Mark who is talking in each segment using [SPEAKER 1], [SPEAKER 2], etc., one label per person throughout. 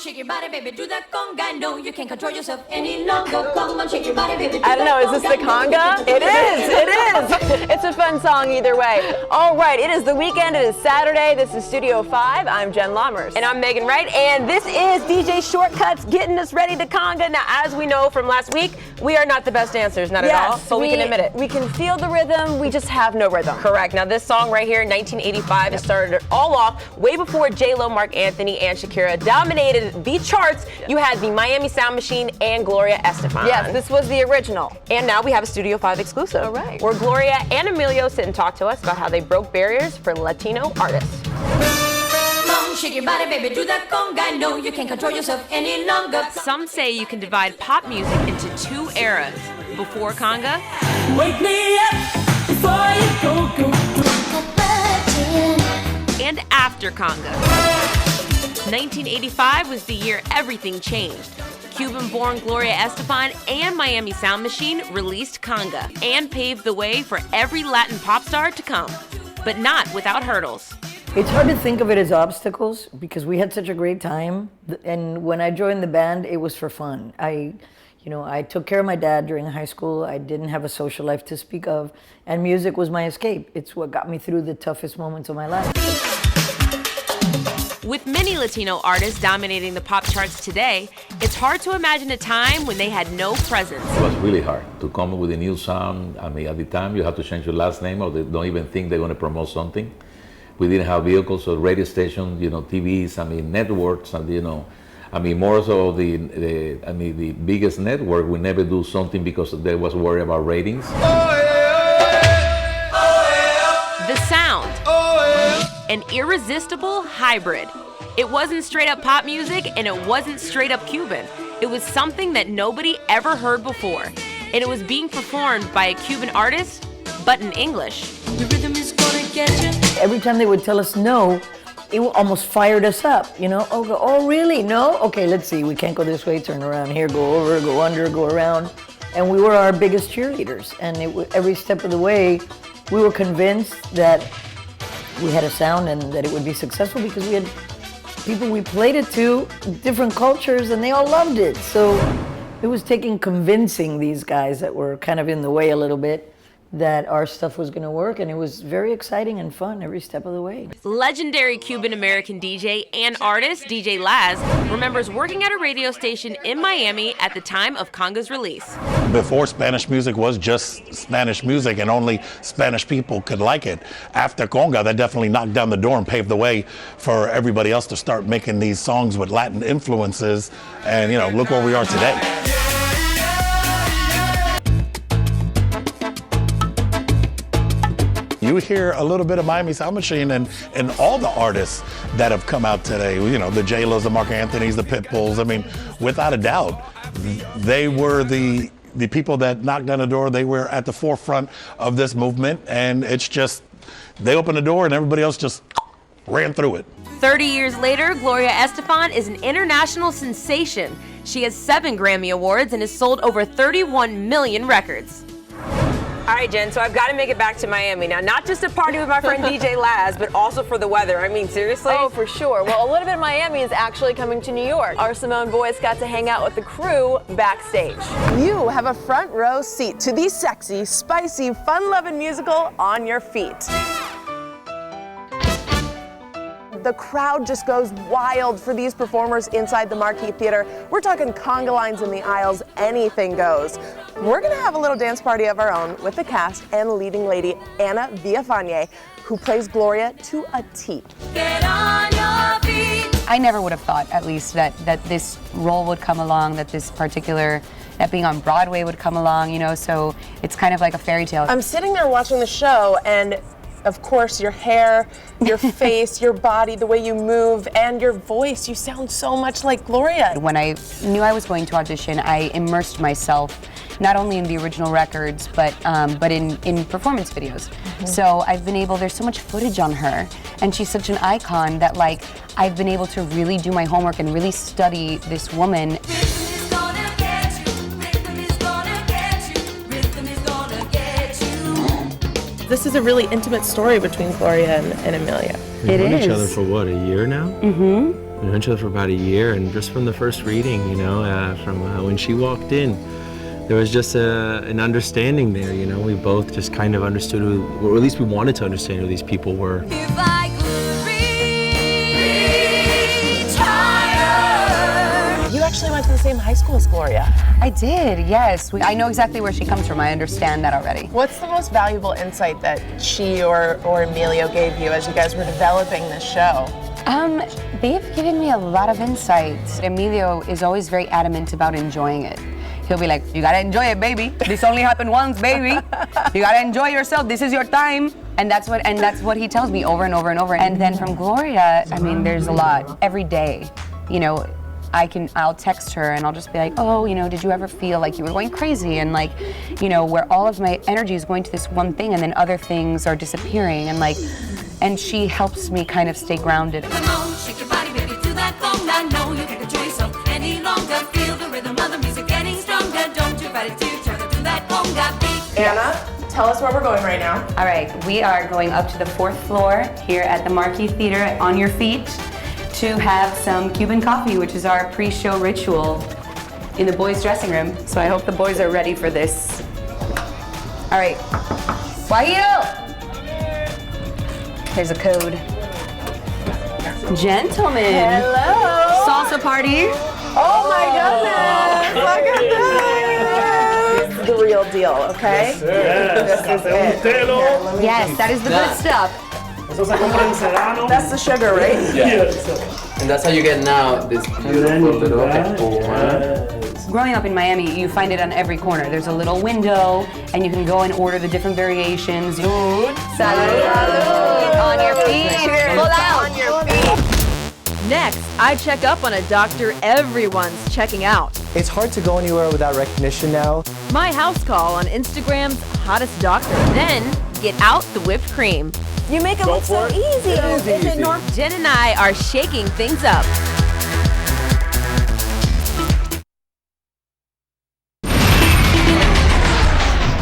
[SPEAKER 1] Shake your body, baby, do that conga. No, you can't control yourself any longer. Come on, shake your body, baby.
[SPEAKER 2] I don't know, is this the conga? It is. It's a fun song either way. All right, it is the weekend, it is Saturday. This is Studio 5. I'm Jen Lammers. And I'm Megan Wright, and this is DJ Shortkutz getting us ready to conga. Now, as we know from last week, we are not the best dancers, not at all, but we can admit it. We can feel the rhythm, we just have no rhythm. Correct. Now, this song right here, 1985, it started it all off way before J-Lo, Mark Anthony, and Shakira dominated the charts. You had the Miami Sound Machine and Gloria Estefan. Yes, this was the original. And now we have a Studio 5 exclusive. All right. Where Gloria and Emilio sit and talk to us about how they broke barriers for Latino artists.
[SPEAKER 1] Shake your body, baby, do that conga. No, you can't control yourself any longer.
[SPEAKER 2] Some say you can divide pop music into two eras. Before conga.
[SPEAKER 1] Wake me up before you go.
[SPEAKER 2] And after conga. 1985 was the year everything changed. Cuban-born Gloria Estefan and Miami Sound Machine released conga and paved the way for every Latin pop star to come, but not without hurdles.
[SPEAKER 3] It's hard to think of it as obstacles because we had such a great time, and when I joined the band, it was for fun. I took care of my dad during high school. I didn't have a social life to speak of, and music was my escape. It's what got me through the toughest moments of my life.
[SPEAKER 2] With many Latino artists dominating the pop charts today, it's hard to imagine a time when they had no presence.
[SPEAKER 4] It was really hard to come up with a new sound. I mean, at the time, you have to change your last name or they don't even think they're going to promote something. We didn't have vehicles or radio stations, TVs, networks, and more so the biggest network, we never do something because they was worried about ratings.
[SPEAKER 2] The sound. An irresistible hybrid. It wasn't straight up pop music and it wasn't straight up Cuban. It was something that nobody ever heard before. And it was being performed by a Cuban artist, but in English.
[SPEAKER 1] The rhythm is gonna get you.
[SPEAKER 3] Every time they would tell us no, it almost fired us up, Oh, really? No? Okay, let's see. We can't go this way, turn around here, go over, go under, go around. And we were our biggest cheerleaders. And every step of the way, we were convinced that we had a sound and that it would be successful because we had people we played it to, different cultures, and they all loved it. So it was taking convincing these guys that were kind of in the way a little bit that our stuff was going to work, and it was very exciting and fun every step of the way.
[SPEAKER 2] Legendary Cuban-American DJ and artist DJ Laz remembers working at a radio station in Miami at the time of conga's release.
[SPEAKER 5] Before, Spanish music was just Spanish music and only Spanish people could like it. After conga, that definitely knocked down the door and paved the way for everybody else to start making these songs with Latin influences, and look where we are today. You hear a little bit of Miami Sound Machine and all the artists that have come out today, the J-Los, the Mark Anthonys, the Pitbulls. Without a doubt, they were the people that knocked down the door. They were at the forefront of this movement, and it's just, they opened the door and everybody else just ran through it.
[SPEAKER 2] 30 years later, Gloria Estefan is an international sensation. She has 7 Grammy Awards and has sold over 31 million records. All right, Jen, so I've got to make it back to Miami now. Not just to party with my friend DJ Laz, but also for the weather. Seriously? Oh, for sure. Well, a little bit of Miami is actually coming to New York. Our Simone boys got to hang out with the crew backstage.
[SPEAKER 6] You have a front row seat to the sexy, spicy, fun-loving musical On Your Feet. The crowd just goes wild for these performers inside the Marquee Theater. We're talking conga lines in the aisles, anything goes. We're gonna have a little dance party of our own with the cast and leading lady, Ana Villafañe, who plays Gloria to a T.
[SPEAKER 1] Get on your feet.
[SPEAKER 7] I never would have thought, at least, that this role would come along, that being on Broadway would come along, so it's kind of like a fairy tale.
[SPEAKER 6] I'm sitting there watching the show, and of course, your hair, your face, your body, the way you move, and your voice. You sound so much like Gloria.
[SPEAKER 7] When I knew I was going to audition, I immersed myself not only in the original records, but in performance videos. Mm-hmm. So there's so much footage on her, and she's such an icon that I've been able to really do my homework and really study this woman.
[SPEAKER 6] This is a really intimate story between Gloria and Amelia.
[SPEAKER 8] We've known each
[SPEAKER 7] is.
[SPEAKER 8] other for what, a year now? Mm-hmm. We've known each other for about a year, and just from the first reading, you know, from when she walked in, there was just an understanding there, you know. We both just kind of understood who, or at least we wanted to understand who these people were.
[SPEAKER 1] If I could reach higher.
[SPEAKER 6] You actually went to the same high school as Gloria.
[SPEAKER 7] I did, yes. I know exactly where she comes from. I understand that already.
[SPEAKER 6] What's the most valuable insight that she or Emilio gave you as you guys were developing this show?
[SPEAKER 7] They've given me a lot of insights. Emilio is always very adamant about enjoying it. He'll be like, you gotta enjoy it, baby. This only happened once, baby. You gotta enjoy yourself. This is your time. And that's what he tells me over and over and over. And then from Gloria, I mean, there's a lot. Every day, you know, I'll text her and I'll just be like, oh, you know, did you ever feel like you were going crazy? And like, you know, where all of my energy is going to this one thing and then other things are disappearing. And like, and she helps me kind of stay grounded.
[SPEAKER 1] Come on, shake your body, baby, to that conga. No, you can't control yourself any longer. Feel the rhythm of the music getting stronger. Don't you fight it to each other, do that conga beat.
[SPEAKER 6] Anna, tell us where we're going right now.
[SPEAKER 7] All right, we are going up to the 4th floor here at the Marquee Theater on your feet to have some Cuban coffee, which is our pre-show ritual in the boys' dressing room. So I hope the boys are ready for this. All right, Guajiro! There's a code. Gentlemen.
[SPEAKER 6] Hello.
[SPEAKER 7] Salsa party.
[SPEAKER 6] Oh my goodness! Look at this! This is the real deal, okay? This is it. Here, let me-
[SPEAKER 7] Yes, that is the good stuff.
[SPEAKER 6] That's the sugar, right?
[SPEAKER 9] And that's how you get now this beautiful little espuma.
[SPEAKER 7] Growing up in Miami, you find it on every corner. There's a little window, and you can go and order the different variations. Salud. Salud. On your feet. Pull out.
[SPEAKER 6] On your feet.
[SPEAKER 2] Next, I check up on a doctor everyone's checking out.
[SPEAKER 10] It's hard to go anywhere without recognition now.
[SPEAKER 2] My house call on Instagram's hottest doctor. Then, get out the whipped cream.
[SPEAKER 3] You make it look so easy.
[SPEAKER 2] Jen and I are shaking things up.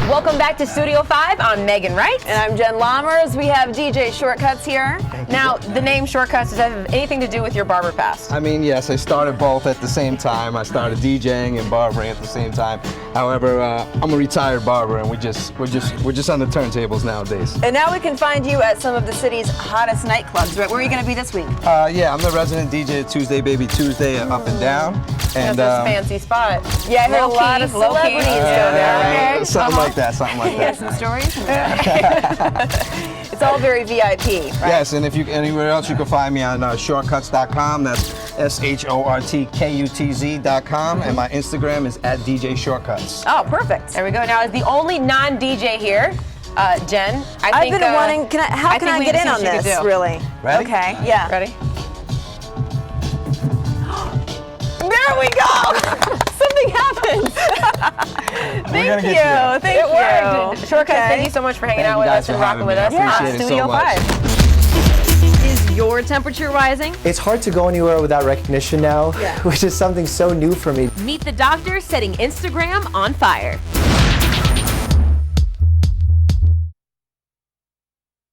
[SPEAKER 2] Welcome back to Studio 5. I'm Megan Wright. And I'm Jen Lammers. We have DJ Shortkutz here. Now, the name Shortkutz, does that have anything to do with your barber past?
[SPEAKER 11] I mean, yes, I started both at the same time. I started DJing and barbering at the same time. However, I'm a retired barber, and we're just on the turntables nowadays.
[SPEAKER 2] And now we can find you at some of the city's hottest nightclubs. Right? Where are you going to be this week?
[SPEAKER 11] Yeah, I'm the resident DJ at Tuesday Baby Tuesday at Up and Down. And
[SPEAKER 2] That's a fancy spot. Yeah, I heard a lot of celebrities go there. Okay.
[SPEAKER 11] Something like that, something like that.
[SPEAKER 7] Some stories?
[SPEAKER 2] It's all very VIP, right?
[SPEAKER 11] Yes, and if you anywhere else, you can find me on shortkutz.com. That's SHORTKUTZ.com, and my Instagram is at DJ Shortkutz.
[SPEAKER 2] Oh, perfect. There we go. Now, as the only non-DJ here, Jen,
[SPEAKER 3] I've been wanting. How can I get in on this? Really?
[SPEAKER 11] Ready?
[SPEAKER 3] Okay. Yeah.
[SPEAKER 2] Ready? There we go! Something happened. Thank you. Thank you. Shortkutz, thank you so much for hanging out with us and rocking with us on Studio 5. Is your temperature rising?
[SPEAKER 10] It's hard to go anywhere without recognition now, which is something so new for me.
[SPEAKER 2] Meet the doctor setting Instagram on fire.